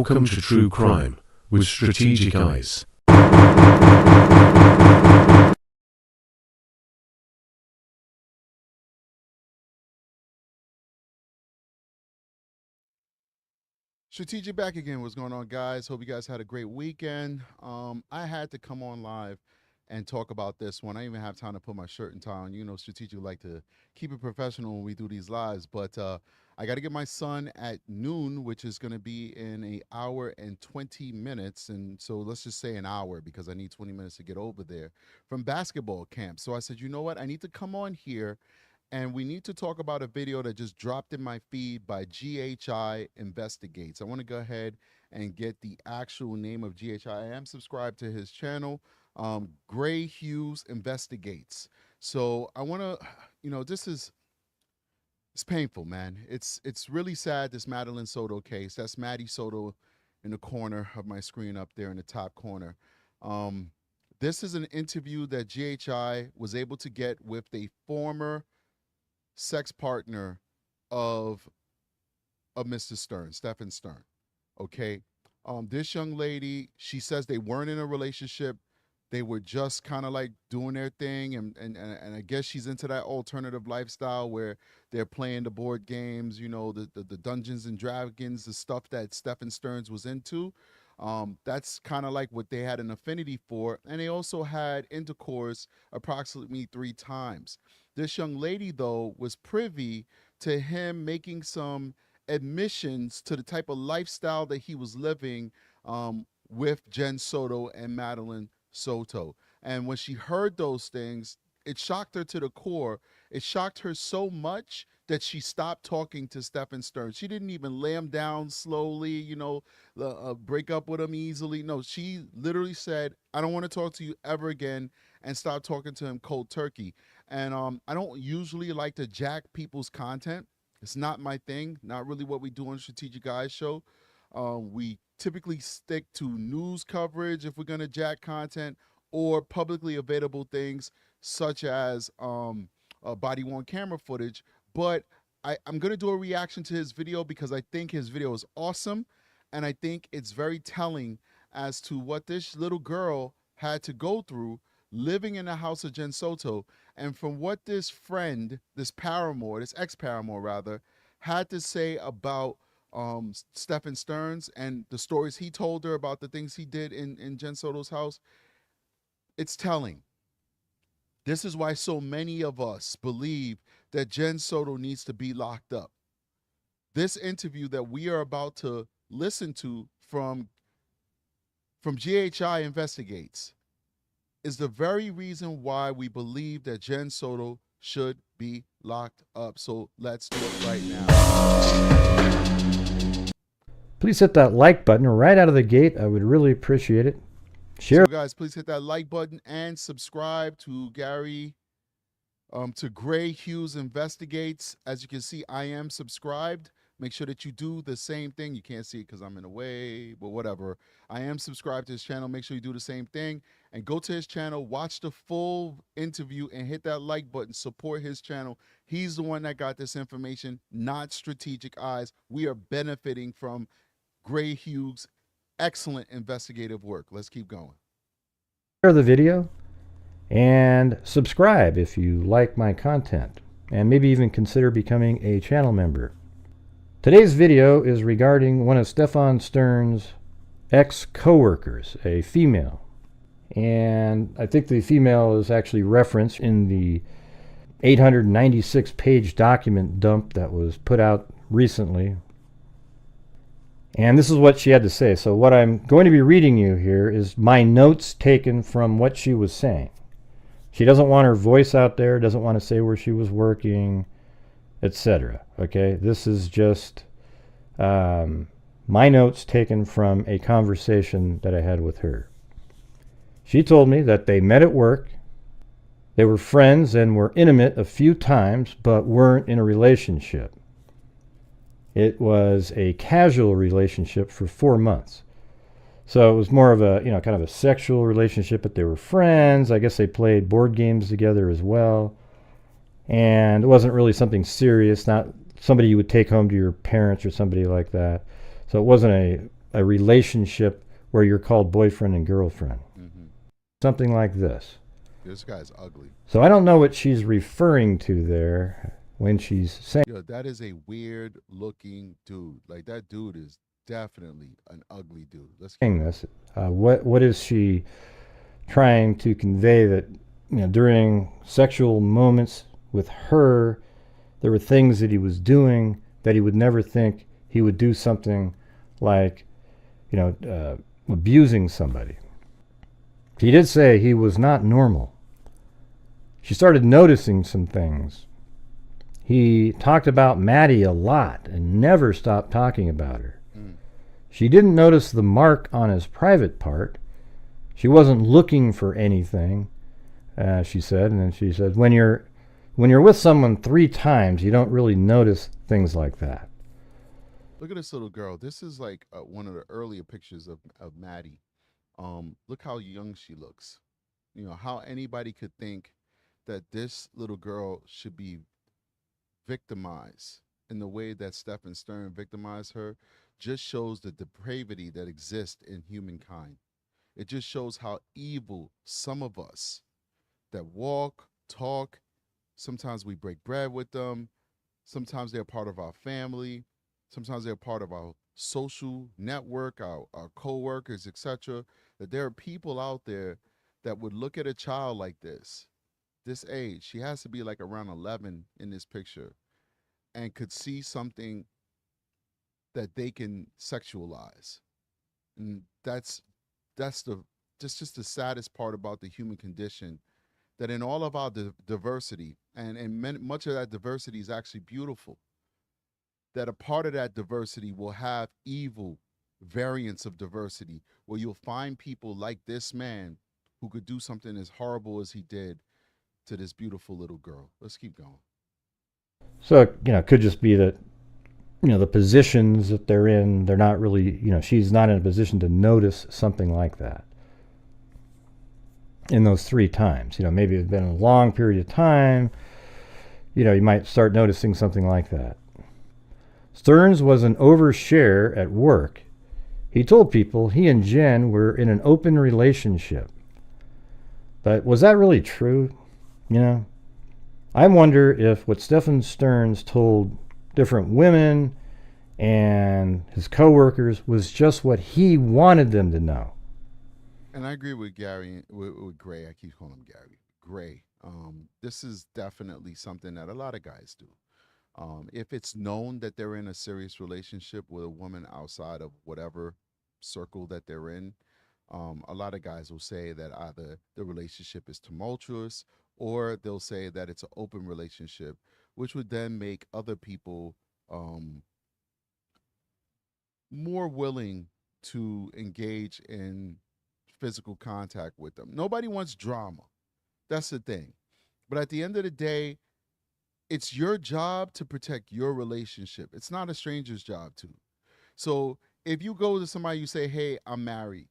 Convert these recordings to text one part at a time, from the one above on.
Welcome to True Crime with Strategic Eyes. Strategic back again. What's going on, guys? Hope you guys had a great weekend. I had to come on live and talk about this one. I didn't even have time to put my shirt and tie on. You know, Strategic like to keep it professional when we do these lives, but I got to get my son at noon, which is going to be in an hour and 20 minutes. And so let's just say an hour because I need 20 minutes to get over there from basketball camp. So I said, you know what? I need to come on here and we need to talk about a video that just dropped in my feed by GHI Investigates. I want to go ahead and get the actual name of GHI. I am subscribed to his channel, Gray Hughes Investigates. So I want to, you know, it's painful, man. It's really sad, this Madeline Soto case. That's Maddie Soto in the corner of my screen up there in the top corner. This is an interview that GHI was able to get with a former sex partner of Mr. Sterns, Stephan Sterns. Okay. This young lady, she says they weren't in a relationship. They were just kind of like doing their thing. And I guess she's into that alternative lifestyle where they're playing the board games, you know, the Dungeons and Dragons, the stuff that Stephan Sterns was into. That's kind of like what they had an affinity for. And they also had intercourse approximately 3 times. This young lady, though, was privy to him making some admissions to the type of lifestyle that he was living with Jen Soto and Madeline Soto. And when she heard those things, it shocked her to the core. It shocked her so much that she stopped talking to Stephan Sterns. She didn't even lay him down slowly, you know, break up with him easily. No, she literally said, I don't want to talk to you ever again, and stopped talking to him cold turkey. And I don't usually like to jack people's content. It's not my thing, not really what we do on Strategic Eyes show. We typically stick to news coverage if we're going to jack content, or publicly available things such as body-worn camera footage. But I'm going to do a reaction to his video because I think his video is awesome. And I think it's very telling as to what this little girl had to go through living in the house of Jen Soto. And from what this friend, this paramour, this ex-paramour rather, had to say about Stephan Sterns and the stories he told her about the things he did in Jen Soto's house, it's telling. This is why so many of us believe that Jen Soto needs to be locked up. This interview that we are about to listen to from GHI Investigates is the very reason why we believe that Jen Soto should be locked up. So let's do it right now. Please hit that like button right out of the gate. I would really appreciate it. Share. So guys, please hit that like button and subscribe to Gray Hughes Investigates. As you can see, I am subscribed. Make sure that you do the same thing. You can't see it because I'm in the way, but whatever. I am subscribed to his channel. Make sure you do the same thing and go to his channel, watch the full interview and hit that like button. Support his channel. He's the one that got this information, not Strategic Eyes. We are benefiting from Gray Hughes' excellent investigative work. Let's keep going. Share the video and subscribe if you like my content, and maybe even consider becoming a channel member. Today's video is regarding one of Stephan Sterns' ex-coworkers, a female. And I think the female is actually referenced in the 896-page document dump that was put out recently. And this is what she had to say. So what I'm going to be reading you here is my notes taken from what she was saying. She doesn't want her voice out there, doesn't want to say where she was working, etc. Okay, this is just my notes taken from a conversation that I had with her. She told me that they met at work, they were friends and were intimate a few times, but weren't in a relationship. It was a casual relationship for 4 months. So it was more of a, kind of a sexual relationship, but they were friends. I guess they played board games together as well. And it wasn't really something serious, not somebody you would take home to your parents or somebody like that. So it wasn't a relationship where you're called boyfriend and girlfriend. Mm-hmm. Something like this. This guy's ugly. So I don't know what she's referring to there when she's saying. Yo, that is a weird looking dude. Like, that dude is definitely an ugly dude. Let's keep This. What is she trying to convey? That, you know, during sexual moments with her, there were things that he was doing that he would never think he would do something like, you know, abusing somebody. He did say he was not normal. She started noticing some things. He talked about Maddie a lot and never stopped talking about her. She didn't notice the mark on his private part. She wasn't looking for anything, she said. And then she said, when you're with someone 3 times, you don't really notice things like that. Look at this little girl. This is like one of the earlier pictures of Maddie. Look how young she looks. You know, how anybody could think that this little girl should be victimized in the way that Stephan Sterns victimized her just shows the depravity that exists in humankind. It just shows how evil some of us that walk, talk, sometimes we break bread with them, sometimes they're part of our family, sometimes they're part of our social network, our co-workers, etc. That there are people out there that would look at a child like this age, she has to be like around 11 in this picture, and could see something that they can sexualize. And that's just the saddest part about the human condition, that in all of our diversity, and much of that diversity is actually beautiful, that a part of that diversity will have evil variants of diversity, where you'll find people like this man who could do something as horrible as he did to this beautiful little girl. Let's keep going. So, you know, it could just be that, you know, the positions that they're in, they're not really, you know, she's not in a position to notice something like that in those 3 times. You know, maybe it's been a long period of time, you know, you might start noticing something like that. Sterns was an overshare at work. He told people he and Jen were in an open relationship. But was that really true? You know, I wonder if what Stephan Sterns told different women and his coworkers was just what he wanted them to know. And I agree with Gary, with Gray. I keep calling him Gary. Gray. This is definitely something that a lot of guys do. If it's known that they're in a serious relationship with a woman outside of whatever circle that they're in, a lot of guys will say that either the relationship is tumultuous, or they'll say that it's an open relationship, which would then make other people more willing to engage in physical contact with them. Nobody wants drama. That's the thing. But at the end of the day, it's your job to protect your relationship. It's not a stranger's job to. So if you go to somebody, you say, hey, I'm married.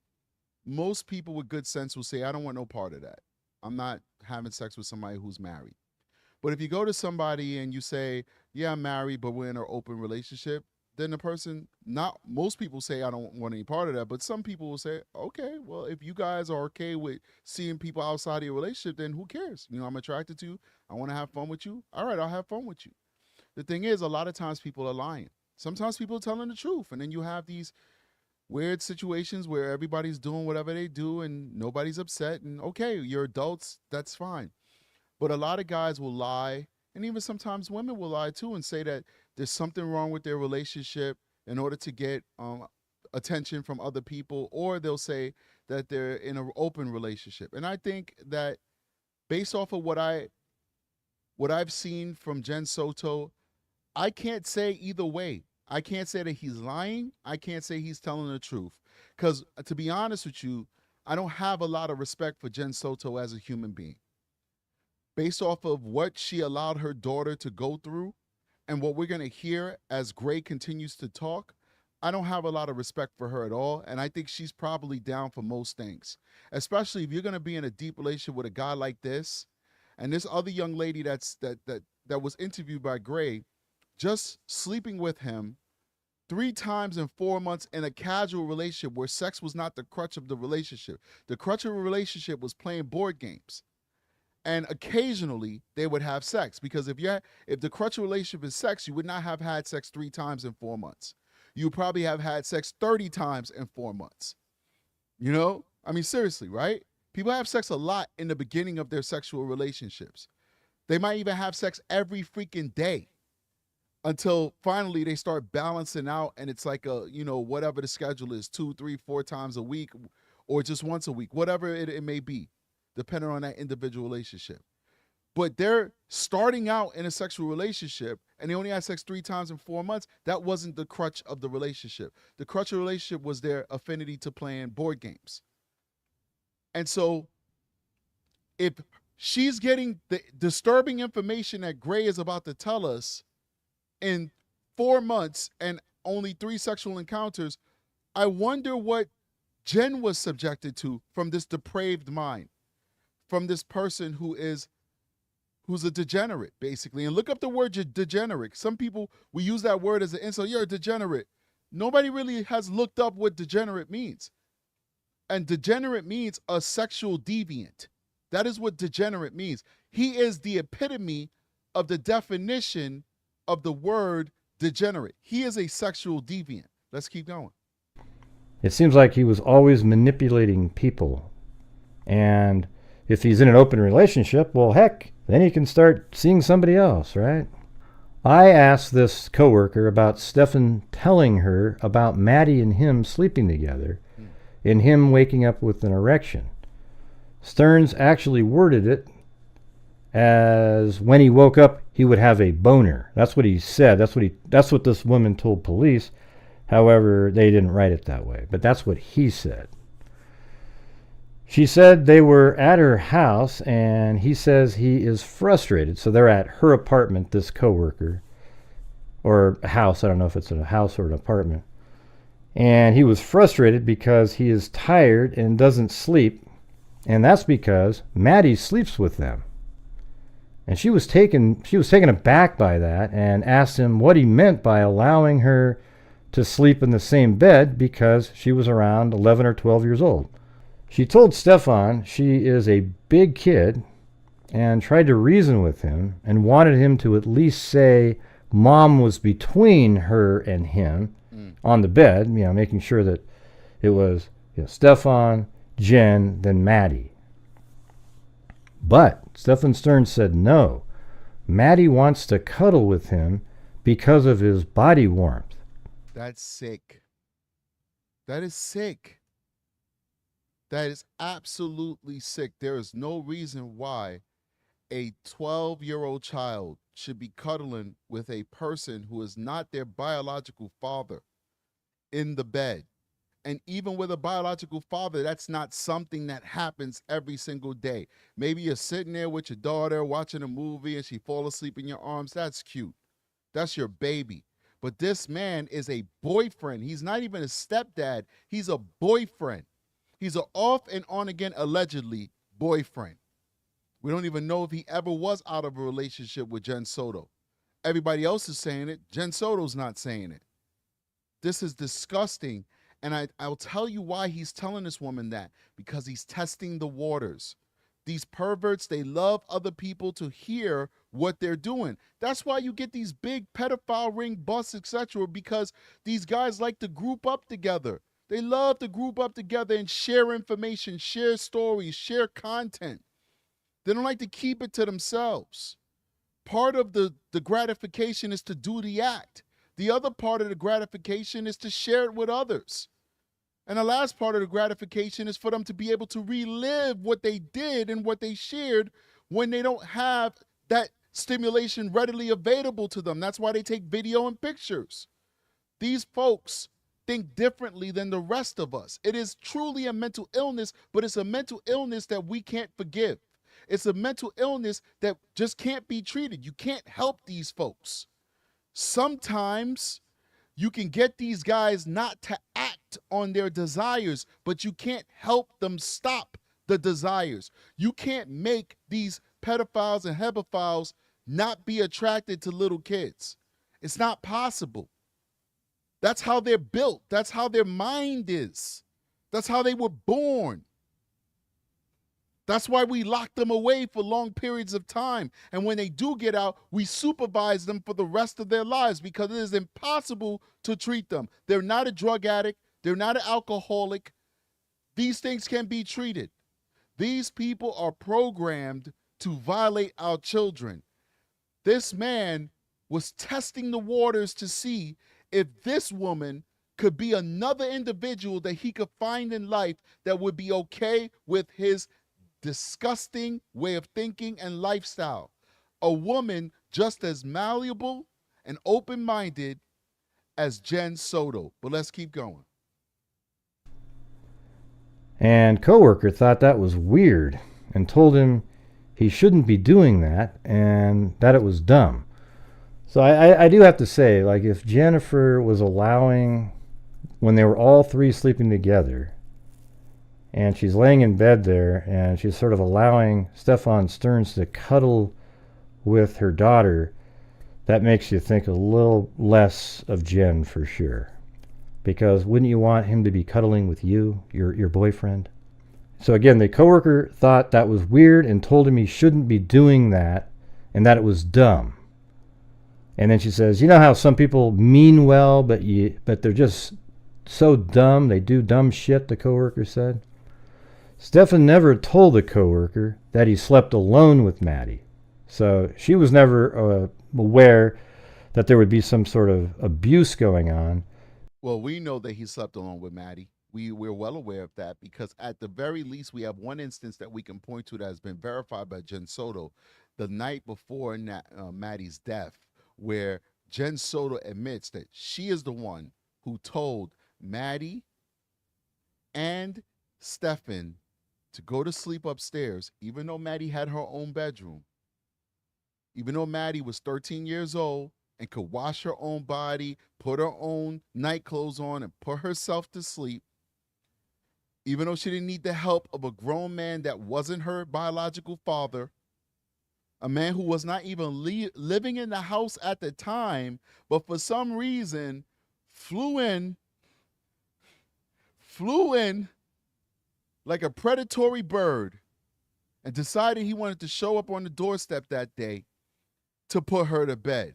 Most people with good sense will say, I don't want no part of that. I'm not having sex with somebody who's married. But if you go to somebody and you say, yeah, I'm married, but we're in an open relationship, then the person, not most people say, I don't want any part of that, but some people will say, okay, well, if you guys are okay with seeing people outside of your relationship, then who cares? You know, I'm attracted to you. I want to have fun with you. All right, I'll have fun with you. The thing is, a lot of times people are lying. Sometimes people are telling the truth, and then you have these weird situations where everybody's doing whatever they do and nobody's upset, and okay, you're adults, that's fine. But a lot of guys will lie, and even sometimes women will lie too, and say that there's something wrong with their relationship in order to get attention from other people, or they'll say that they're in an open relationship. And I think that based off of what I've seen from Jen Soto, I can't say either way. I can't say that he's lying. I can't say he's telling the truth. Because to be honest with you, I don't have a lot of respect for Jen Soto as a human being. Based off of what she allowed her daughter to go through and what we're going to hear as Gray continues to talk, I don't have a lot of respect for her at all. And I think she's probably down for most things, especially if you're going to be in a deep relationship with a guy like this. And this other young lady that was interviewed by Gray, just sleeping with him 3 times in 4 months in a casual relationship where sex was not the crutch of the relationship. The crutch of a relationship was playing board games. And occasionally they would have sex, because if the crutch of a relationship is sex, you would not have had sex 3 times in 4 months. You would probably have had sex 30 times in 4 months. You know? I mean, seriously, right? People have sex a lot in the beginning of their sexual relationships. They might even have sex every freaking day until finally they start balancing out, and it's like whatever the schedule is, 2, 3, 4 times a week, or just once a week, whatever it may be, depending on that individual relationship. But they're starting out in a sexual relationship and they only had sex 3 times in 4 months. That wasn't the crutch of the relationship. The crutch of the relationship was their affinity to playing board games. And so if she's getting the disturbing information that Gray is about to tell us in 4 months and only 3 sexual encounters, I wonder what Jen was subjected to from this depraved mind, from this person who's a degenerate, basically. And look up the word degenerate. Some people, we use that word as an insult. You're a degenerate. Nobody really has looked up what degenerate means. And degenerate means a sexual deviant. That is what degenerate means. He is the epitome of the definition of the word degenerate. He is a sexual deviant. Let's keep going. It seems like he was always manipulating people. And if he's in an open relationship, well, heck, then he can start seeing somebody else, right? I asked this coworker about Stephan telling her about Maddie and him sleeping together and him waking up with an erection. Sterns actually worded it as when he woke up, he would have a boner. That's what he said. That's what this woman told police. However, they didn't write it that way, but that's what he said. She said they were at her house, and he says he is frustrated. So they're at her apartment, this coworker, or a house. I don't know if it's a house or an apartment. And he was frustrated because he is tired and doesn't sleep, and that's because Maddie sleeps with them. And she was taken aback by that and asked him what he meant by allowing her to sleep in the same bed because she was around 11 or 12 years old. She told Stephan she is a big kid and tried to reason with him and wanted him to at least say mom was between her and him on the bed, making sure that it was Stephan, Jen, then Maddie. But Stephan Sterns said no. Maddie wants to cuddle with him because of his body warmth. That's sick. That is sick. That is absolutely sick. There is no reason why a 12-year-old child should be cuddling with a person who is not their biological father in the bed. And even with a biological father, that's not something that happens every single day. Maybe you're sitting there with your daughter watching a movie and she falls asleep in your arms. That's cute. That's your baby. But this man is a boyfriend. He's not even a stepdad. He's a boyfriend. He's an off and on again, allegedly, boyfriend. We don't even know if he ever was out of a relationship with Jen Soto. Everybody else is saying it. Jen Soto's not saying it. This is disgusting. And I'll tell you why he's telling this woman that. Because he's testing the waters. These perverts, they love other people to hear what they're doing. That's why you get these big pedophile ring busts, etc. Because these guys like to group up together. They love to group up together and share information, share stories, share content. They don't like to keep it to themselves. Part of the gratification is to do the act. The other part of the gratification is to share it with others. And the last part of the gratification is for them to be able to relive what they did and what they shared when they don't have that stimulation readily available to them. That's why they take video and pictures. These folks think differently than the rest of us. It is truly a mental illness, but it's a mental illness that we can't forgive. It's a mental illness that just can't be treated. You can't help these folks. Sometimes you can get these guys not to act on their desires, but you can't help them stop the desires. You can't make these pedophiles and hebophiles not be attracted to little kids. It's not possible. That's how they're built. That's how their mind is. That's how they were born. That's why we lock them away for long periods of time. And when they do get out, we supervise them for the rest of their lives because it is impossible to treat them. They're not a drug addict. They're not an alcoholic. These things can be treated. These people are programmed to violate our children. This man was testing the waters to see if this woman could be another individual that he could find in life that would be okay with his disgusting way of thinking and lifestyle. A woman just as malleable and open-minded as Jen Soto. But let's keep going. And coworker thought that was weird and told him he shouldn't be doing that and that it was dumb. So I do have to say, like, if Jennifer was allowing, when they were all three sleeping together, and she's laying in bed there, and she's sort of allowing Stephan Sterns to cuddle with her daughter, that makes you think a little less of Jen for sure. Because wouldn't you want him to be cuddling with you, your boyfriend? So again, the coworker thought that was weird and told him he shouldn't be doing that and that it was dumb. And then she says, you know how some people mean well, but they're just so dumb, they do dumb shit, the coworker said. Stephan never told the coworker that he slept alone with Maddie. So she was never aware that there would be some sort of abuse going on. Well, we know that he slept alone with Maddie. We're well aware of that because at the very least, we have one instance that we can point to that has been verified by Jen Soto the night before Maddie's death, where Jen Soto admits that she is the one who told Maddie and Stephan to go to sleep upstairs, even though Maddie had her own bedroom, even though Maddie was 13 years old and could wash her own body, put her own night clothes on, and put herself to sleep, even though she didn't need the help of a grown man that wasn't her biological father, a man who was not even living in the house at the time, but for some reason flew in like a predatory bird and decided he wanted to show up on the doorstep that day to put her to bed.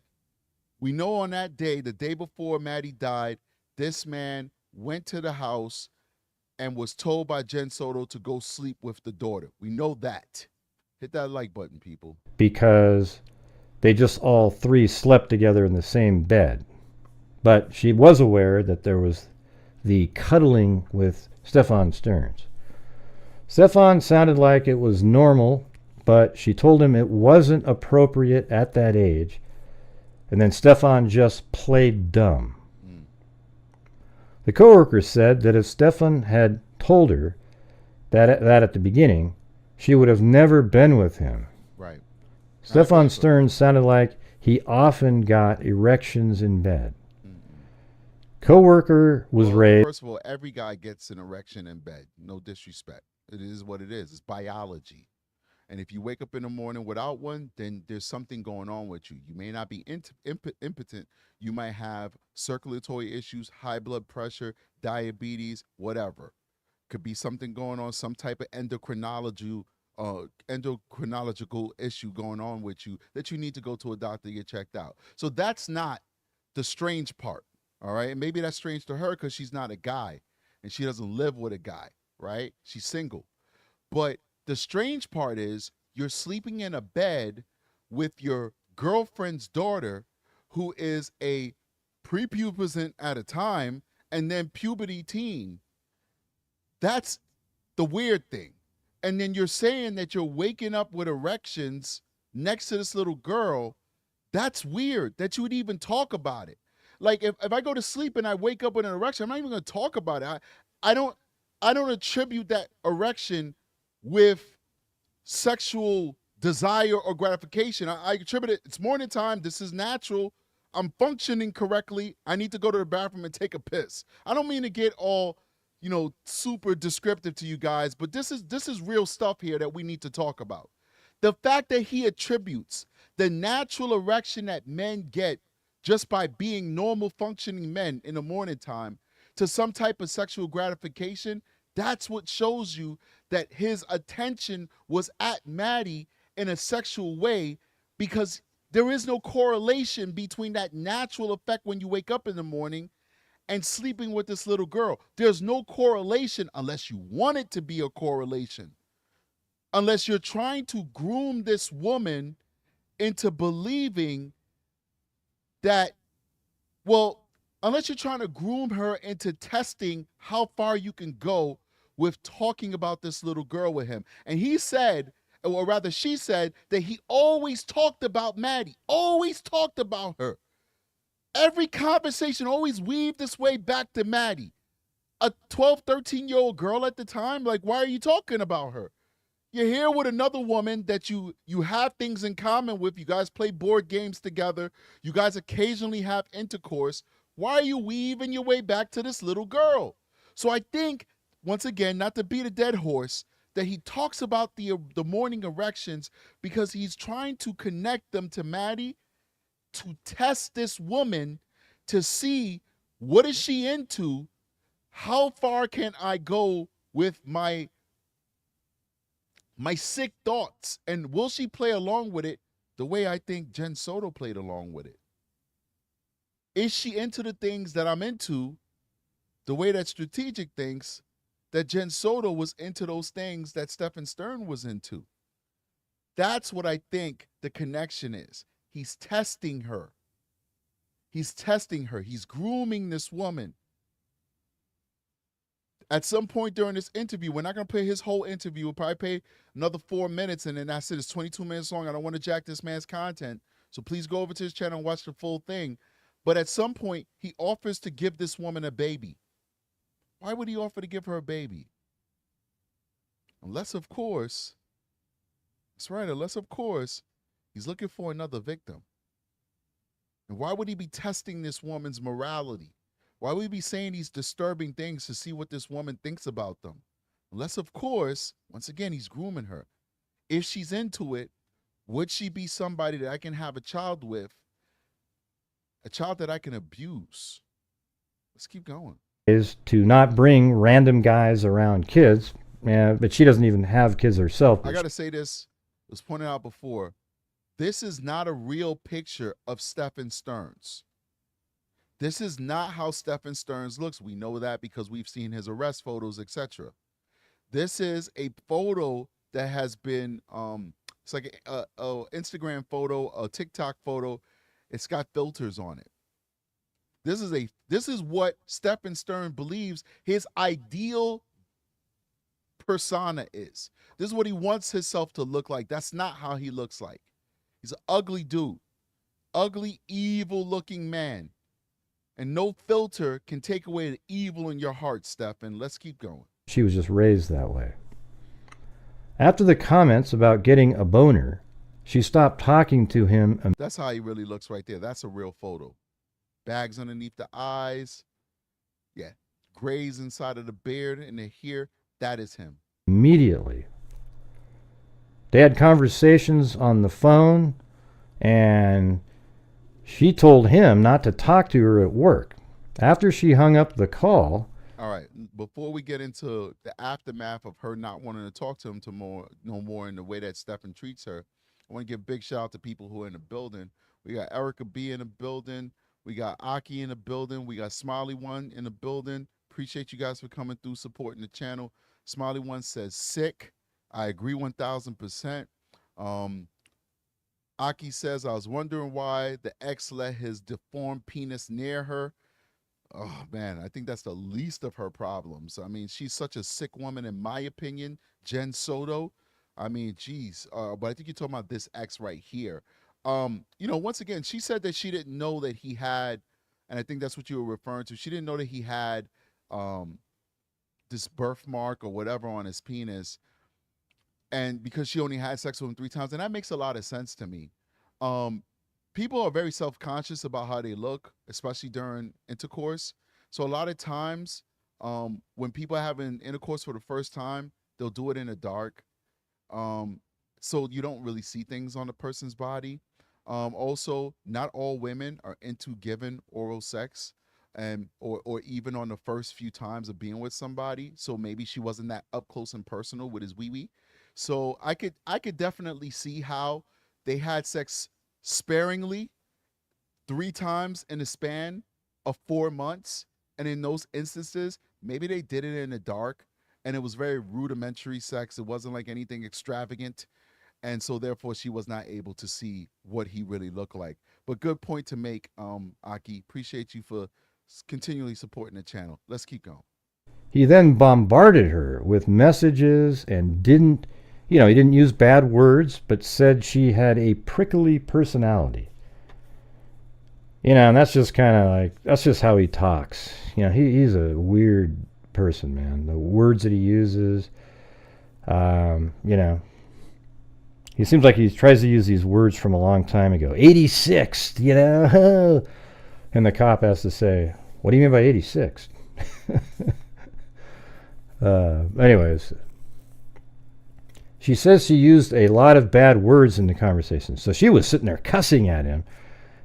We know on that day, the day before Maddie died, this man went to the house and was told by Jen Soto to go sleep with the daughter. We know that. Hit that like button, people. Because they just all three slept together in the same bed. But she was aware that there was the cuddling with Stephan Sterns. Stephan sounded like it was normal, but she told him it wasn't appropriate at that age. And then Stephan just played dumb. The coworker said that if Stephan had told her that at the beginning, she would have never been with him. Right. Stephan Sterns sounded like he often got erections in bed. Coworker was raised. First of all, every guy gets an erection in bed. No disrespect. It is what it is. It's biology. And if you wake up in the morning without one, then there's something going on with you. You may not be impotent. You might have circulatory issues, high blood pressure, diabetes, whatever. Could be something going on, some type of endocrinological issue going on with you that you need to go to a doctor to get checked out. So that's not the strange part, all right? And maybe that's strange to her because she's not a guy and she doesn't live with a guy, right? She's single. But the strange part is you're sleeping in a bed with your girlfriend's daughter who is a prepubescent at a time and then puberty teen. That's the weird thing. And then you're saying that you're waking up with erections next to this little girl. That's weird that you would even talk about it. Like if I go to sleep and I wake up with an erection, I'm not even going to talk about it. I don't attribute that erection with sexual desire or gratification. I attribute it, it's morning time, this is natural, I'm functioning correctly, I need to go to the bathroom and take a piss. I don't mean to get all, super descriptive to you guys, but this is real stuff here that we need to talk about. The fact that he attributes the natural erection that men get just by being normal functioning men in the morning time to some type of sexual gratification, that's what shows you that his attention was at Maddie in a sexual way, because there is no correlation between that natural effect when you wake up in the morning and sleeping with this little girl. There's no correlation unless you want it to be a correlation. Unless you're trying to groom this woman into believing that, well, unless you're trying to groom her into testing how far you can go with talking about this little girl with him. And he said, or rather she said, that he always talked about Maddie, always talked about her. Every conversation always weaved this way back to Maddie. A 12, 13-year-old girl at the time, like, why are you talking about her? You're here with another woman that you have things in common with. You guys play board games together. You guys occasionally have intercourse. Why are you weaving your way back to this little girl? So I think, once again, not to beat a dead horse, that he talks about the morning erections because he's trying to connect them to Maddie, to test this woman to see what is she into, how far can I go with my sick thoughts, and will she play along with it the way I think Jen Soto played along with it? Is she into the things that I'm into the way that Strategic thinks that Jen Soto was into those things that Stephan Sterns was into? That's what I think the connection is. He's testing her. He's testing her. He's grooming this woman. At some point during this interview, we're not going to play his whole interview. We'll probably play another 4 minutes, and then that's it. It's 22 minutes long. I don't want to jack this man's content. So please go over to his channel and watch the full thing. But at some point, he offers to give this woman a baby. Why would he offer to give her a baby? Unless, of course, that's right, unless, of course, he's looking for another victim. And why would he be testing this woman's morality? Why would he be saying these disturbing things to see what this woman thinks about them? Unless, of course, once again, he's grooming her. If she's into it, would she be somebody that I can have a child with? A child that I can abuse? Let's keep going. Is to not bring random guys around kids, but she doesn't even have kids herself. I got to say this. It was pointed out before. This is not a real picture of Stephan Sterns. This is not how Stephan Sterns looks. We know that because we've seen his arrest photos, etc. This is a photo that has been, it's like a Instagram photo, a TikTok photo. It's got filters on it. This is what Stephan Sterns believes his ideal persona is. This is what he wants himself to look like. That's not how he looks like. He's an ugly dude. Ugly, evil-looking man. And no filter can take away the evil in your heart, Stephan. Let's keep going. She was just raised that way. After the comments about getting a boner, she stopped talking to him. That's how he really looks right there. That's a real photo. Bags underneath the eyes. Yeah. Grays inside of the beard and the hair. That is him. Immediately. They had conversations on the phone, and she told him not to talk to her at work. After she hung up the call. All right. Before we get into the aftermath of her not wanting to talk to him no more in the way that Stephan treats her, I want to give a big shout out to people who are in the building. We got Erica B in the building. We got Aki in the building. We got Smiley One in the building. Appreciate you guys for coming through, supporting the channel. Smiley One says sick. I agree 1000%. Aki says, I was wondering why the ex let his deformed penis near her. Oh, man, I think that's the least of her problems. I mean, she's such a sick woman, in my opinion, Jen Soto. I mean, geez. But I think you're talking about this ex right here. You know, once again, she said that she didn't know that he had, and I think that's what you were referring to. She didn't know that he had this birthmark or whatever on his penis. And because she only had sex with him 3 times, and that makes a lot of sense to me. People are very self-conscious about how they look, especially during intercourse. So a lot of times when people are having intercourse for the first time, they'll do it in the dark. So you don't really see things on the person's body. Also, not all women are into giving oral sex, and or even on the first few times of being with somebody. So maybe she wasn't that up close and personal with his wee wee. So I could definitely see how they had sex sparingly 3 times in the span of 4 months. And in those instances, maybe they did it in the dark and it was very rudimentary sex. It wasn't like anything extravagant. And so therefore she was not able to see what he really looked like. But good point to make, Aki. Appreciate you for continually supporting the channel. Let's keep going. He then bombarded her with messages and didn't, he didn't use bad words, but said she had a prickly personality. And that's just kind of like, that's just how he talks. He's a weird person, man. The words that he uses, he seems like he tries to use these words from a long time ago. 86th, And the cop has to say, what do you mean by 86th? Anyways, she says she used a lot of bad words in the conversation. So she was sitting there cussing at him.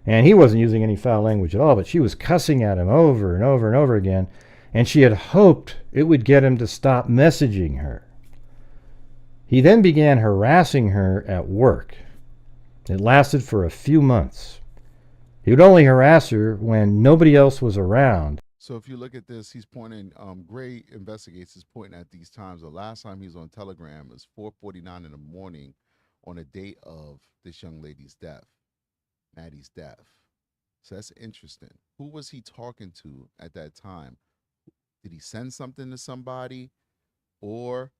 And he wasn't using any foul language at all, but she was cussing at him over and over and over again. And she had hoped it would get him to stop messaging her. He then began harassing her at work. It lasted for a few months. He would only harass her when nobody else was around. So if you look at this, he's pointing, Gray Investigates is pointing at these times. The last time he was on Telegram was 4:49 in the morning on a date of this young lady's death. Maddie's death. So that's interesting. Who was he talking to at that time? Did he send something to somebody, or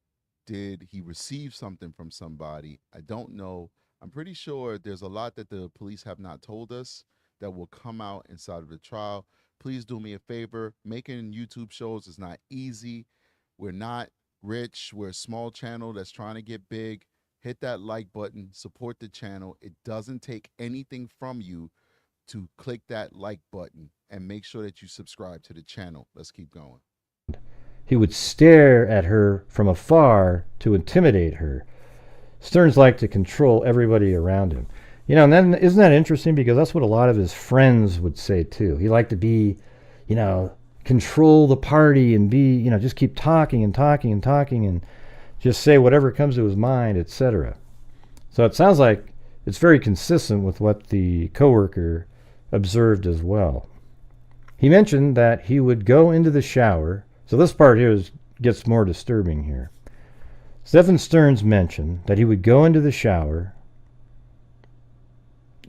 did he receive something from somebody? I don't know. I'm pretty sure there's a lot that the police have not told us that will come out inside of the trial. Please do me a favor. Making YouTube shows is not easy. We're not rich. We're a small channel that's trying to get big. Hit that like button, support the channel. It doesn't take anything from you to click that like button, and make sure that you subscribe to the channel. Let's keep going. He would stare at her from afar to intimidate her. Sterns liked to control everybody around him. And then isn't that interesting? Because that's what a lot of his friends would say too. He liked to be, control the party and be, just keep talking and talking and talking and just say whatever comes to his mind, etc. So it sounds like it's very consistent with what the coworker observed as well. He mentioned that he would go into the shower. So this part here gets more disturbing here. Stephan Sterns mentioned that he would go into the shower,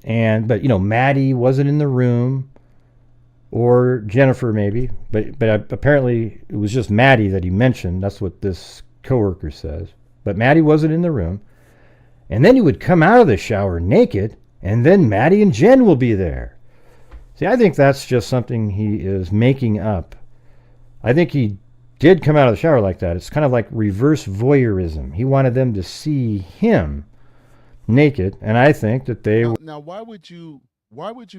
but Maddie wasn't in the room, or Jennifer maybe, but apparently it was just Maddie that he mentioned. That's what this coworker says. But Maddie wasn't in the room. And then he would come out of the shower naked, and then Maddie and Jen will be there. See, I think that's just something he is making up. I think he did come out of the shower like that. It's kind of like reverse voyeurism. He wanted them to see him naked, and I think that they now why would you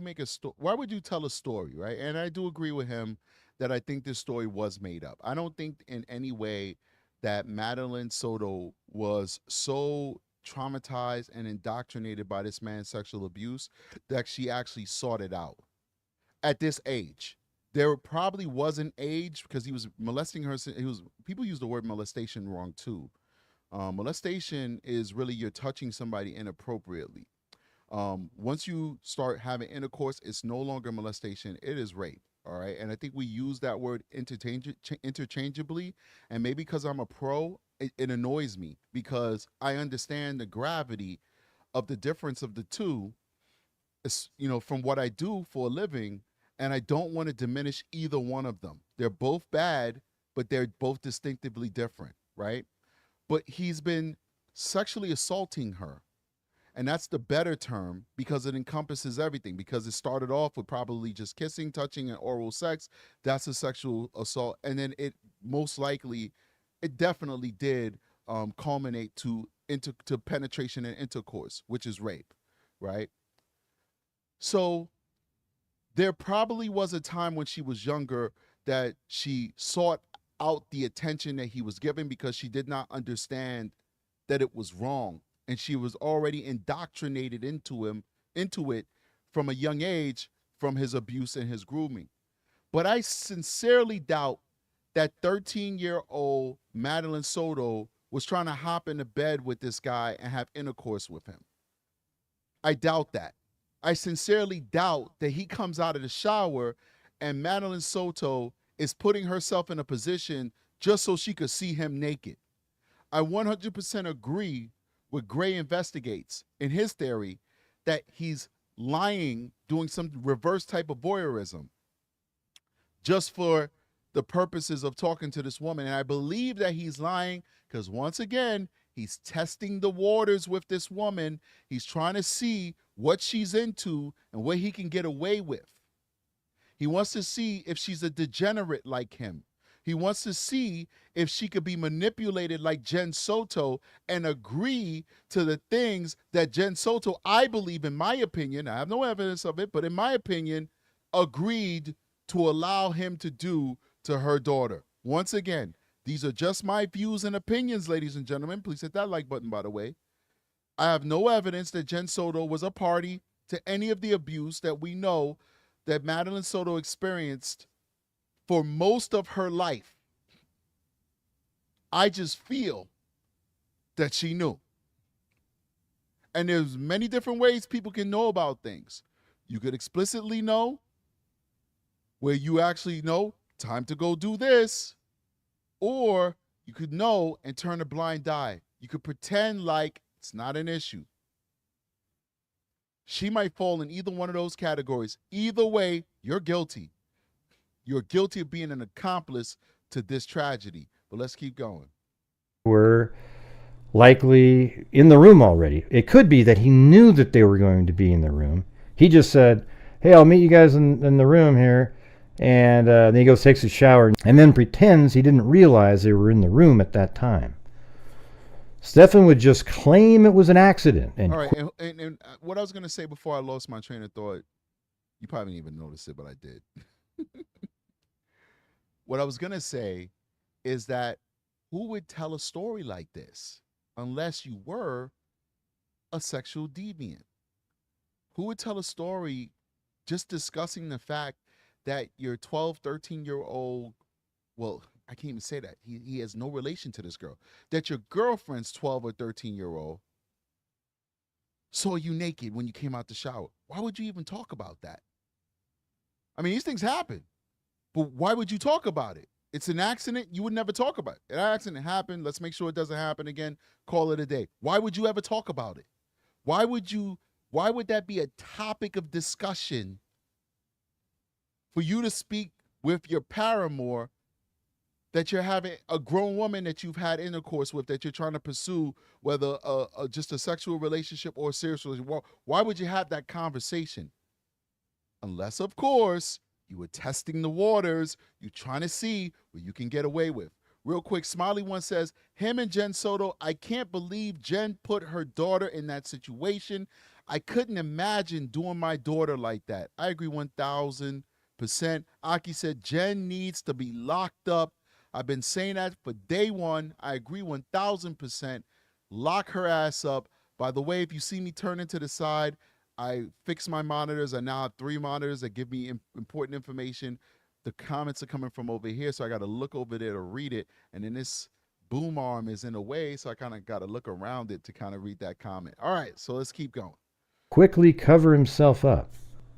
make a story? Why would you tell a story, right? And I do agree with him that I think this story was made up. I don't think in any way that Madeline Soto was so traumatized and indoctrinated by this man's sexual abuse that she actually sought it out at this age. There probably was an age, because he was molesting her. People use the word molestation wrong too. Molestation is really you're touching somebody inappropriately. Once you start having intercourse, it's no longer molestation, it is rape. All right. And I think we use that word interchangeably. And maybe because I'm a pro, it annoys me, because I understand the gravity of the difference of the two, from what I do for a living. And I don't want to diminish either one of them. They're both bad, but they're both distinctively different. Right. But he's been sexually assaulting her. And that's the better term, because it encompasses everything, because it started off with probably just kissing, touching, and oral sex. That's a sexual assault. And then it definitely did culminate to penetration and intercourse, which is rape, right? So there probably was a time when she was younger that she sought out the attention that he was giving, because she did not understand that it was wrong. And she was already indoctrinated into him into it from a young age from his abuse and his grooming. But I sincerely doubt that 13-year-old Madeline Soto was trying to hop into bed with this guy and have intercourse with him. I doubt that. I sincerely doubt that he comes out of the shower and Madeline Soto is putting herself in a position just so she could see him naked. I 100% agree with Gray Investigates in his theory that he's lying, doing some reverse type of voyeurism just for the purposes of talking to this woman. And I believe that he's lying because, once again, he's testing the waters with this woman. He's trying to see what she's into and what he can get away with. He wants to see if she's a degenerate like him. He wants to see if she could be manipulated like Jen Soto and agree to the things that Jen Soto, I believe, in my opinion, I have no evidence of it, but in my opinion, agreed to allow him to do to her daughter. Once again, these are just my views and opinions, ladies and gentlemen. Please hit that like button, by the way. I have no evidence that Jen Soto was a party to any of the abuse that we know that Madeline Soto experienced for most of her life. I just feel that she knew. And there's many different ways people can know about things. You could explicitly know, where you actually know, time to go do this. Or you could know and turn a blind eye. You could pretend like it's not an issue. She might fall in either one of those categories. Either way, you're guilty. You're guilty of being an accomplice to this tragedy. But let's keep going. Were likely in the room already. It could be that he knew that they were going to be in the room. He just said, hey, I'll meet you guys in the room here. And then he goes, takes a shower, and then pretends he didn't realize they were in the room at that time. Stephan would just claim it was an accident. And all right, and what I was going to say before I lost my train of thought, you probably didn't even notice it, but I did. What I was going to say is that who would tell a story like this unless you were a sexual deviant? Who would tell a story just discussing the fact that your 12, 13-year-old, well, I can't even say that. He has no relation to this girl. That your girlfriend's 12 or 13-year-old saw you naked when you came out the shower. Why would you even talk about that? I mean, these things happen. But why would you talk about it? It's an accident. You would never talk about it. An accident happened. Let's make sure it doesn't happen again. Call it a day. Why would you ever talk about it? Why would that be a topic of discussion for you to speak with your paramour that you're having a grown woman that you've had intercourse with, that you're trying to pursue, whether just a sexual relationship or a serious relationship? Why would you have that conversation? Unless, of course, you were testing the waters. You're trying to see what you can get away with. Real quick, Smiley One says, him and Jen Soto, I can't believe Jen put her daughter in that situation. I couldn't imagine doing my daughter like that. I agree 1,000%. Aki said, Jen needs to be locked up. I've been saying that for day one. I agree 1,000%. Lock her ass up. By the way, if you see me turning to the side, I fix my monitors. I now have 3 monitors that give me important information. The comments are coming from over here, so I got to look over there to read it. And then this boom arm is in the way, so I kind of got to look around it to kind of read that comment. All right, so let's keep going. Quickly cover himself up.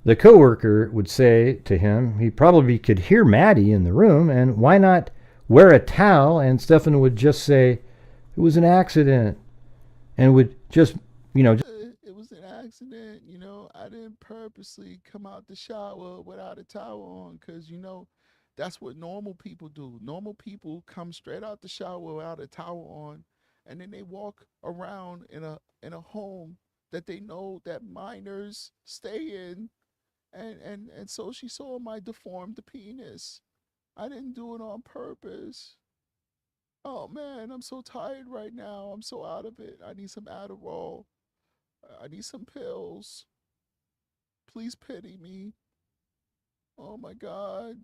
The coworker would say to him, he probably could hear Maddie in the room, and why not wear a towel? And Stephan would just say, it was an accident, and would just, it was an accident, I didn't purposely come out the shower without a towel on, because, that's what normal people do. Normal people come straight out the shower without a towel on, and then they walk around in a home that they know that minors stay in, and so she saw my deformed penis. I didn't do it on purpose. Oh man, I'm so tired right now. I'm so out of it. I need some Adderall. I need some pills. Please pity me. Oh my God.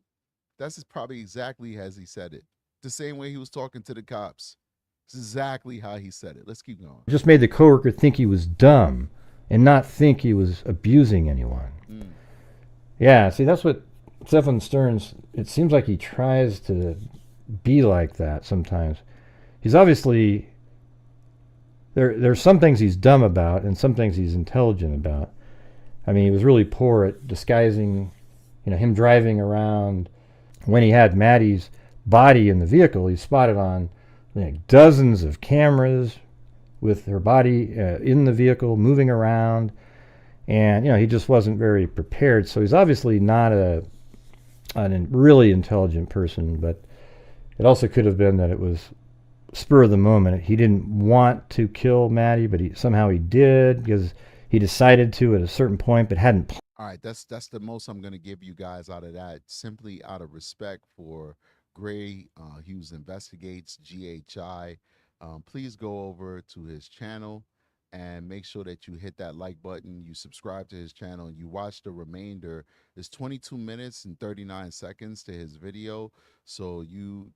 That's probably exactly as he said it. The same way he was talking to the cops. It's exactly how he said it. Let's keep going. Just made the coworker think he was dumb and not think he was abusing anyone. Yeah, see, that's what Stephan Sterns, it seems like he tries to be like that sometimes. He's obviously, there's some things he's dumb about and some things he's intelligent about. I mean, he was really poor at disguising, him driving around. When he had Maddie's body in the vehicle, he spotted on dozens of cameras with her body in the vehicle, moving around. And, he just wasn't very prepared. So he's obviously not a really intelligent person, but it also could have been that it was spur of the moment. He didn't want to kill Maddie, but somehow he did, because he decided to at a certain point, but hadn't. All right, that's the most I'm going to give you guys out of that, simply out of respect for Gray Hughes Investigates, GHI. Please go over to his channel and make sure that you hit that like button, you subscribe to his channel, and you watch the remainder. There's 22 minutes and 39 seconds to his video, so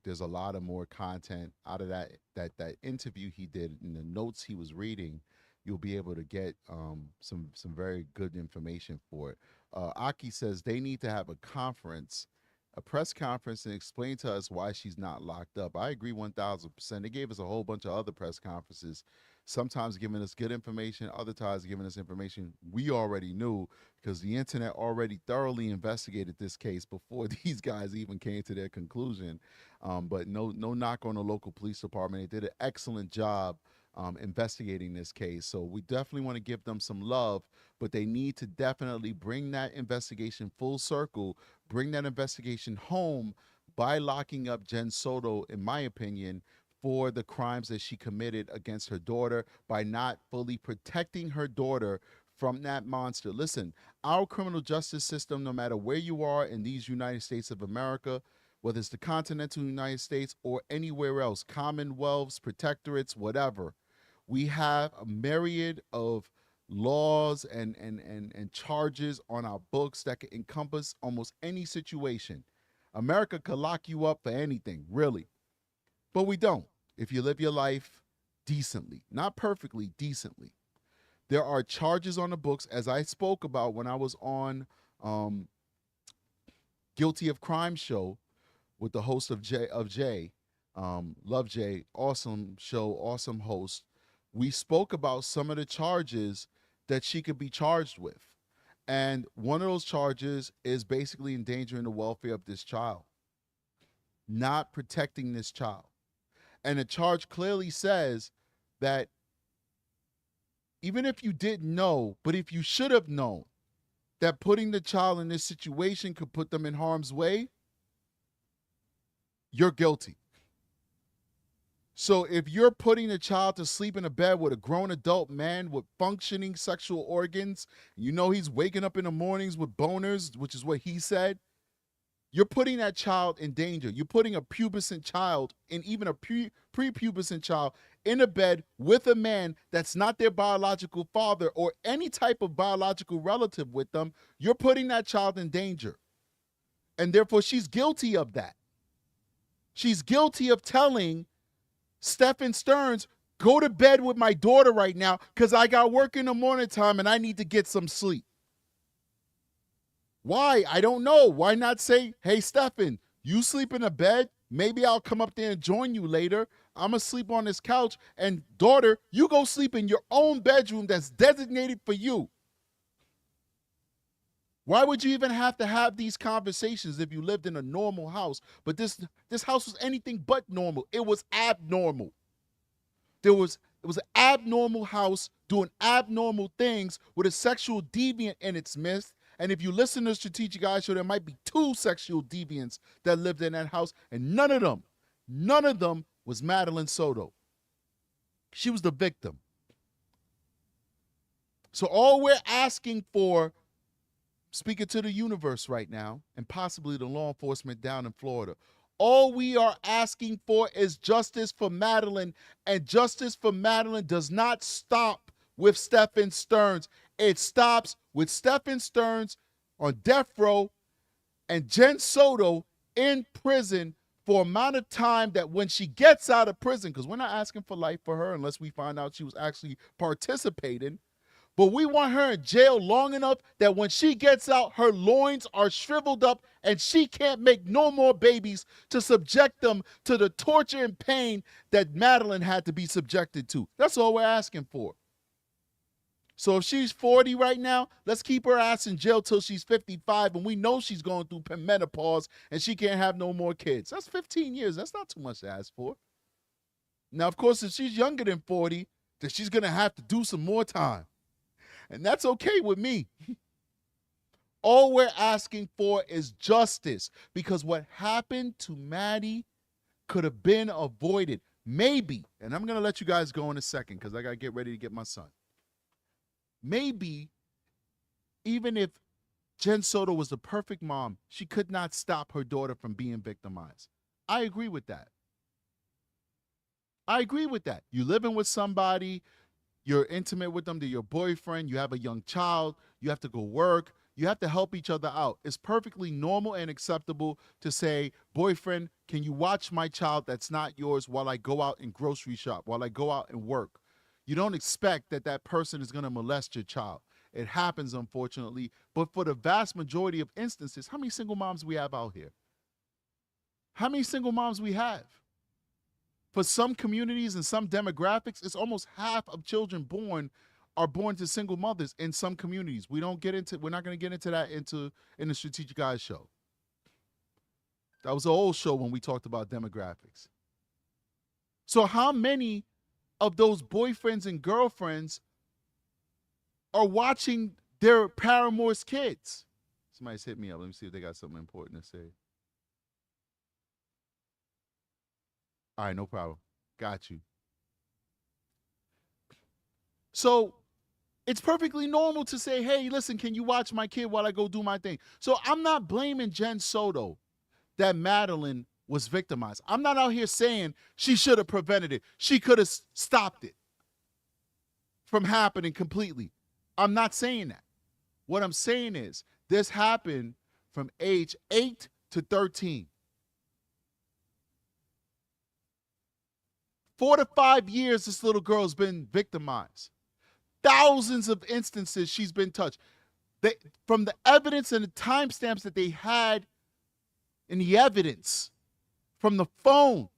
there's a lot of more content out of that interview he did and the notes he was reading. You'll be able to get some very good information for it. Aki says they need to have a press conference, and explain to us why she's not locked up. I agree 1,000%. They gave us a whole bunch of other press conferences, sometimes giving us good information, other times giving us information we already knew, because the internet already thoroughly investigated this case before these guys even came to their conclusion. But no knock on the local police department. They did an excellent job investigating this case. So we definitely want to give them some love, but they need to definitely bring that investigation full circle, bring that investigation home by locking up Jen Soto, in my opinion, for the crimes that she committed against her daughter, by not fully protecting her daughter from that monster. Listen, our criminal justice system, no matter where you are in these United States of America, whether it's the continental United States or anywhere else, commonwealths, protectorates, whatever, we have a myriad of laws and charges on our books that can encompass almost any situation. America could lock you up for anything, really. But we don't, if you live your life decently. Not perfectly, decently. There are charges on the books, as I spoke about when I was on Guilty of Crime show with the host of Jay, Love Jay, awesome show, awesome host. We spoke about some of the charges that she could be charged with. And one of those charges is basically endangering the welfare of this child, not protecting this child. And the charge clearly says that even if you didn't know, but if you should have known that putting the child in this situation could put them in harm's way, you're guilty. So if you're putting a child to sleep in a bed with a grown adult man with functioning sexual organs, he's waking up in the mornings with boners, which is what he said, you're putting that child in danger. You're putting a pubescent child, and even a prepubescent child, in a bed with a man that's not their biological father or any type of biological relative with them. You're putting that child in danger. And therefore, she's guilty of that. She's guilty of telling Stephan Sterns, go to bed with my daughter right now because I got work in the morning time and I need to get some sleep. Why? I don't know. Why not say, hey, Stephan, you sleep in a bed? Maybe I'll come up there and join you later. I'm going to sleep on this couch. And daughter, you go sleep in your own bedroom that's designated for you. Why would you even have to have these conversations if you lived in a normal house? But this house was anything but normal. It was abnormal. It was an abnormal house doing abnormal things with a sexual deviant in its midst. And if you listen to Strategiceyes Show, there might be 2 sexual deviants that lived in that house, and none of them was Madeline Soto. She was the victim. So all we're asking for, speaking to the universe right now, and possibly the law enforcement down in Florida, all we are asking for is justice for Madeline, and justice for Madeline does not stop with Stephan Sterns. It stops with Stephan Sterns on death row and Jen Soto in prison for amount of time that when she gets out of prison, because we're not asking for life for her unless we find out she was actually participating, But we want her in jail long enough that when she gets out, her loins are shriveled up and she can't make no more babies to subject them to the torture and pain that Madeline had to be subjected to. That's all we're asking for. So if she's 40 right now, let's keep her ass in jail till she's 55, and we know she's going through menopause and she can't have no more kids. That's 15 years. That's not too much to ask for. Now, of course, if she's younger than 40, then she's going to have to do some more time. And that's okay with me. All we're asking for is justice, because what happened to Maddie could have been avoided. Maybe, and I'm going to let you guys go in a second because I got to get ready to get my son. Maybe even if Jen Soto was the perfect mom, she could not stop her daughter from being victimized. I agree with that. I agree with that. You're living with somebody, you're intimate with them, they're your boyfriend, you have a young child, you have to go work, you have to help each other out. It's perfectly normal and acceptable to say, boyfriend, can you watch my child that's not yours while I go out and grocery shop, while I go out and work? You don't expect that that person is going to molest your child. It happens, unfortunately, but for the vast majority of instances, how many single moms we have out here? How many single moms we have? For some communities and some demographics, it's almost half of children born are born to single mothers in some communities. We're not going to get into that in the Strategic Eyes show. That was an old show when we talked about demographics. So how many of those boyfriends and girlfriends are watching their paramour's kids? Somebody's hit me up. Let me see if they got something important to say. All right, no problem. Got you. So it's perfectly normal to say, hey, listen, can you watch my kid while I go do my thing? So I'm not blaming Jen Soto that Madeline was victimized. I'm not out here saying she should have prevented it. She could have stopped it from happening completely. I'm not saying that. What I'm saying is this happened from age 8 to 13. 4 to 5 years this little girl's been victimized. Thousands of instances she's been touched. From the evidence and the timestamps that they had in the evidence, from the phone,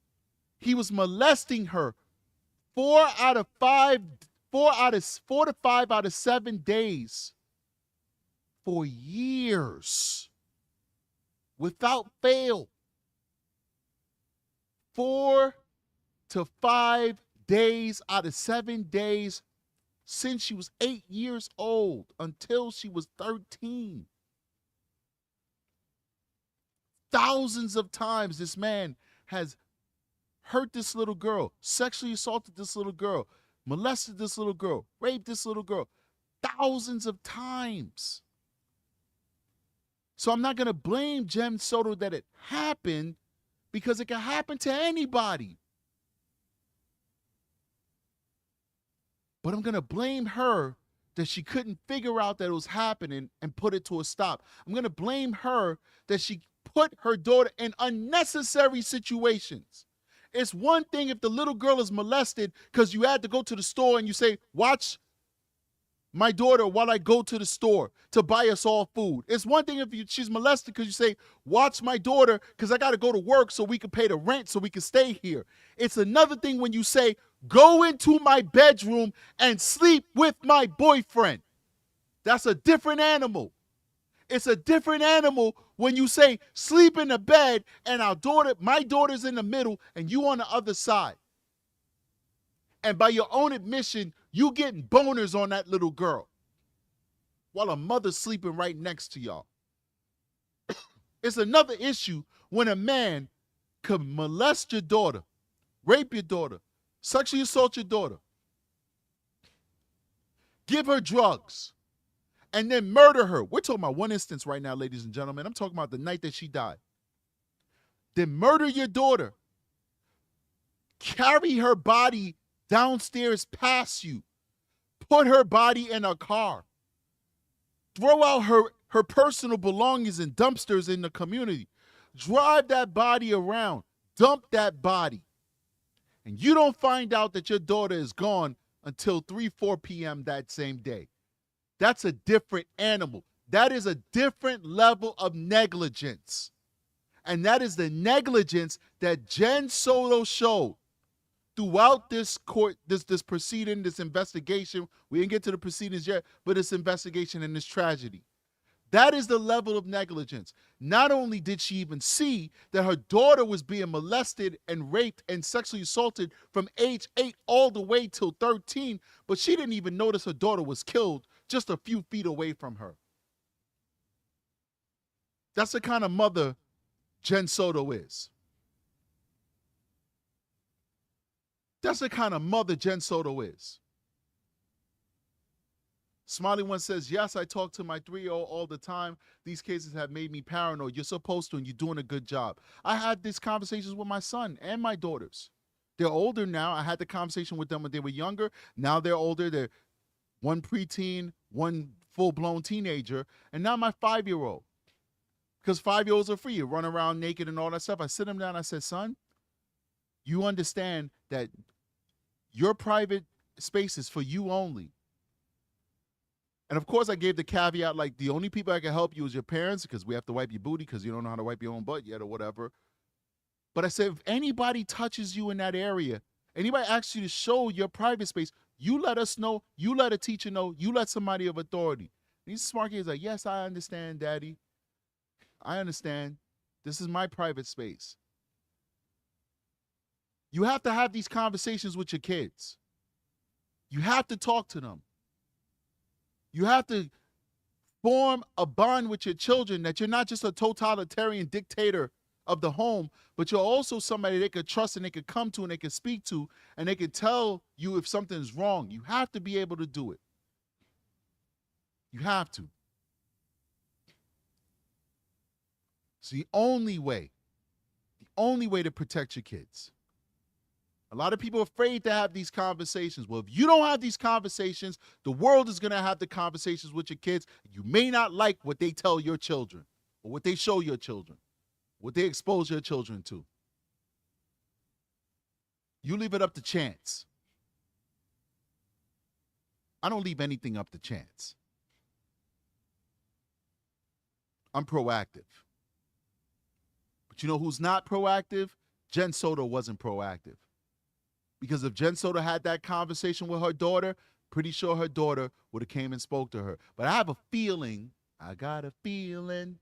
he was molesting her 4 to 5 out of 7 days for years without fail. 4 to 5 days out of 7 days since she was 8 years old until she was 13. Thousands of times this man has hurt this little girl, sexually assaulted this little girl, molested this little girl, raped this little girl. Thousands of times. So I'm not going to blame Jen Soto that it happened, because it can happen to anybody. But I'm going to blame her that she couldn't figure out that it was happening and put it to a stop. I'm going to blame her that she put her daughter in unnecessary situations. It's one thing if the little girl is molested because you had to go to the store and you say, watch my daughter while I go to the store to buy us all food. It's one thing if she's molested because you say, watch my daughter because I got to go to work so we can pay the rent so we can stay here. It's another thing when you say, go into my bedroom and sleep with my boyfriend. That's a different animal. It's a different animal when you say sleep in the bed and my daughter's in the middle and you on the other side. And by your own admission, you getting boners on that little girl while a mother's sleeping right next to y'all. It's another issue when a man could molest your daughter, rape your daughter, sexually assault your daughter, give her drugs, and then murder her. We're talking about one instance right now, ladies and gentlemen. I'm talking about the night that she died. Then murder your daughter, carry her body downstairs past you, put her body in a car, throw out her personal belongings in dumpsters in the community, drive that body around, dump that body, and you don't find out that your daughter is gone until 3, 4 p.m. that same day. That's a different animal. That is a different level of negligence. And that is the negligence that Jen Soto showed throughout this court, this proceeding, this investigation. We didn't get to the proceedings yet, but this investigation and this tragedy. That is the level of negligence. Not only did she even see that her daughter was being molested and raped and sexually assaulted from age 8 all the way till 13, but she didn't even notice her daughter was killed just a few feet away from her. That's the kind of mother Jen Soto is. That's the kind of mother Jen Soto is. Smiley One says, yes, I talk to my 3-year-old all the time. These cases have made me paranoid. You're supposed to, and you're doing a good job. I had these conversations with my son and my daughters. They're older now. I had the conversation with them when they were younger. Now they're older. They're one preteen, one full-blown teenager, and now my 5-year-old. Because 5-year-olds are free. You run around naked and all that stuff. I sit him down. I said, son, you understand that your private space is for you only. And of course, I gave the caveat, like, the only people I can help you is your parents, because we have to wipe your booty because you don't know how to wipe your own butt yet or whatever. But I said, if anybody touches you in that area, anybody asks you to show your private space, you let us know, you let a teacher know, you let somebody of authority. And he's smart kid. He's like, yes, I understand, Daddy. I understand. This is my private space. You have to have these conversations with your kids. You have to talk to them. You have to form a bond with your children that you're not just a totalitarian dictator of the home, but you're also somebody they could trust and they could come to and they could speak to and they could tell you if something's wrong. You have to be able to do it. You have to. It's the only way to protect your kids. A lot of people are afraid to have these conversations. Well, if you don't have these conversations, the world is going to have the conversations with your kids. You may not like what they tell your children or what they show your children, what they expose your children to. You leave it up to chance. I don't leave anything up to chance. I'm proactive. But you know who's not proactive? Jen Soto wasn't proactive. Because if Jen Soto had that conversation with her daughter, pretty sure her daughter would have came and spoke to her. But I have a feeling, I got a feeling.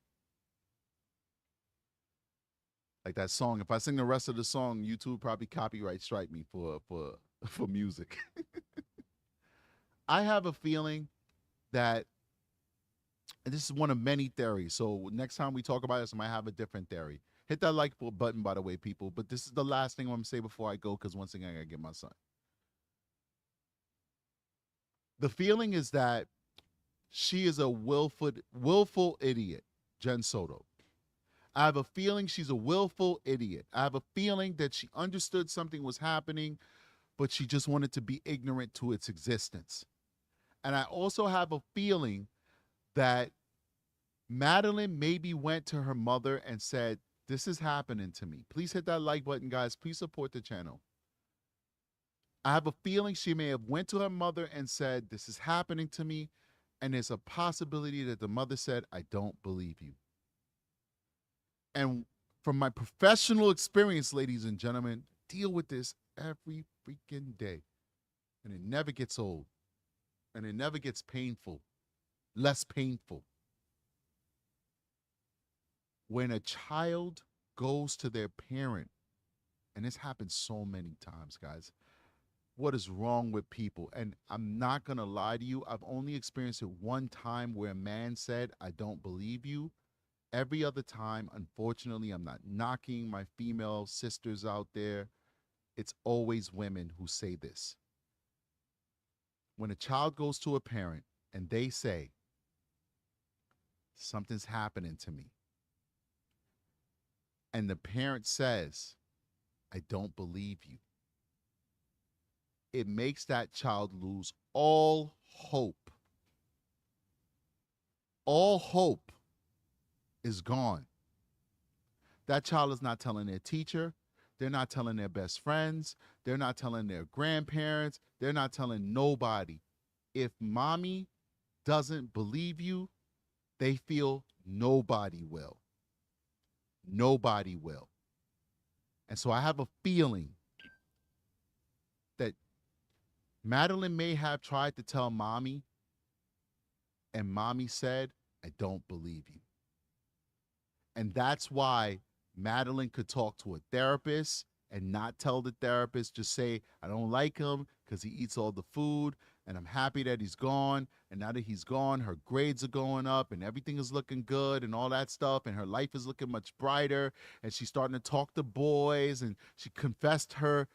Like that song, if I sing the rest of the song, YouTube probably copyright strike me for music. I have a feeling that, and this is one of many theories, so next time we talk about this, I might have a different theory. Hit that like button, by the way, people. But this is the last thing I'm going to say before I go, because once again, I got to get my son. The feeling is that she is a willful idiot, Jen Soto. I have a feeling she's a willful idiot. I have a feeling that she understood something was happening, but she just wanted to be ignorant to its existence. And I also have a feeling that Madeline maybe went to her mother and said, this is happening to me. Please hit that like button, guys. Please support the channel. I have a feeling she may have went to her mother and said, this is happening to me. And there's a possibility that the mother said, I don't believe you. And from my professional experience, ladies and gentlemen, deal with this every freaking day. And it never gets old. And it never gets painful. Less painful. When a child goes to their parent, and this happens so many times, guys, what is wrong with people? And I'm not going to lie to you. I've only experienced it one time where a man said, I don't believe you. Every other time, unfortunately, I'm not knocking my female sisters out there. It's always women who say this. When a child goes to a parent and they say, something's happening to me, and the parent says, I don't believe you, it makes that child lose all hope. All hope is gone. That child is not telling their teacher. They're not telling their best friends. They're not telling their grandparents. They're not telling nobody. If mommy doesn't believe you, they feel nobody will. Nobody will. And so I have a feeling that Madeline may have tried to tell mommy, and mommy said, I don't believe you. And that's why Madeline could talk to a therapist and not tell the therapist, just say, I don't like him because he eats all the food, and I'm happy that he's gone. And now that he's gone, her grades are going up and everything is looking good and all that stuff. And her life is looking much brighter. And she's starting to talk to boys, and she confessed her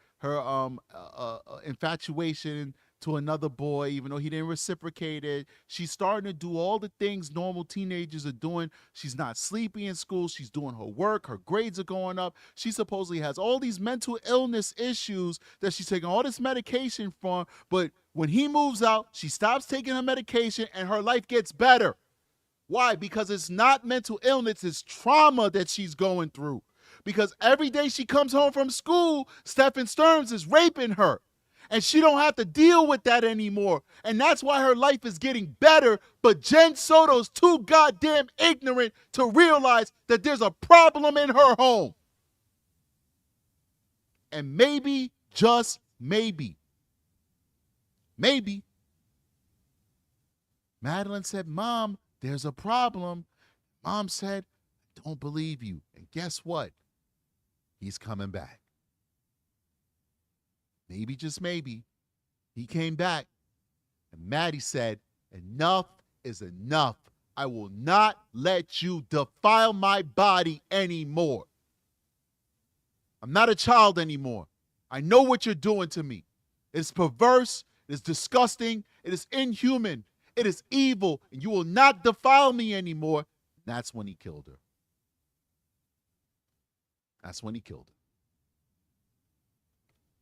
infatuation to another boy, even though he didn't reciprocate it. She's starting to do all the things normal teenagers are doing. She's not sleepy in school. She's doing her work. Her grades are going up. She supposedly has all these mental illness issues that she's taking all this medication for. But when he moves out, she stops taking her medication and her life gets better. Why? Because it's not mental illness, it's trauma that she's going through. Because every day she comes home from school, Stephan Sterns is raping her. And she don't have to deal with that anymore. And that's why her life is getting better. But Jen Soto's too goddamn ignorant to realize that there's a problem in her home. And maybe, just maybe, Madeline said, Mom, there's a problem. Mom said, I don't believe you. And guess what? He's coming back. Maybe, just maybe, he came back, and Maddie said, enough is enough. I will not let you defile my body anymore. I'm not a child anymore. I know what you're doing to me. It's perverse, it is disgusting, it is inhuman, it is evil, and you will not defile me anymore. That's when he killed her. That's when he killed her.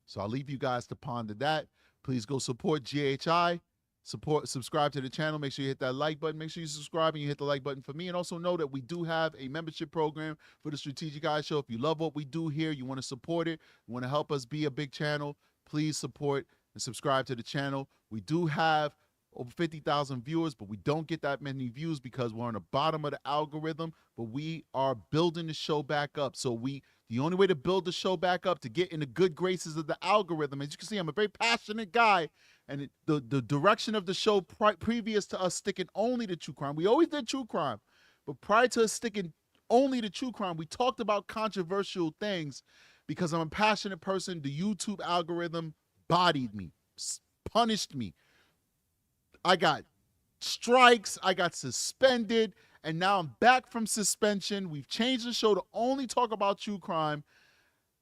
So I'll leave you guys to ponder that. Please go support GHI. Subscribe to the channel. Make sure you hit that like button. Make sure you subscribe and you hit the like button for me. And also know that we do have a membership program for the Strategic Eyes Show. If you love what we do here, you want to support it, you want to help us be a big channel, please support and subscribe to the channel. We do have over 50,000 viewers, but we don't get that many views because we're on the bottom of the algorithm, but we are building the show back up. So the only way to build the show back up, to get in the good graces of the algorithm, as you can see, I'm a very passionate guy, and the direction of the show previous to us sticking only to true crime, we always did true crime, but prior to us sticking only to true crime, we talked about controversial things because I'm a passionate person. The YouTube algorithm bodied me, punished me. I got strikes, I got suspended, and now I'm back from suspension. We've changed the show to only talk about true crime.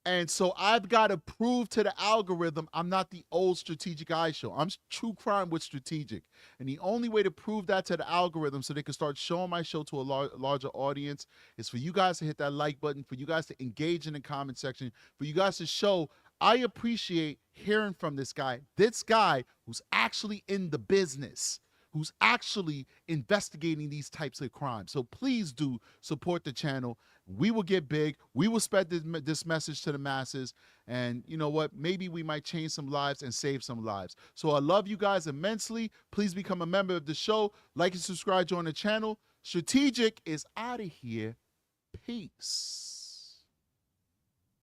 And so I've got to prove to the algorithm I'm not the old Strategic Eyes Show. I'm true crime with strategic. And the only way to prove that to the algorithm so they can start showing my show to a larger audience is for you guys to hit that like button, for you guys to engage in the comment section, for you guys to show I appreciate hearing from this guy who's actually in the business, who's actually investigating these types of crimes. So please do support the channel. We will get big. We will spread this message to the masses. And you know what? Maybe we might change some lives and save some lives. So I love you guys immensely. Please become a member of the show. Like and subscribe, join the channel. Strategic is out of here. Peace.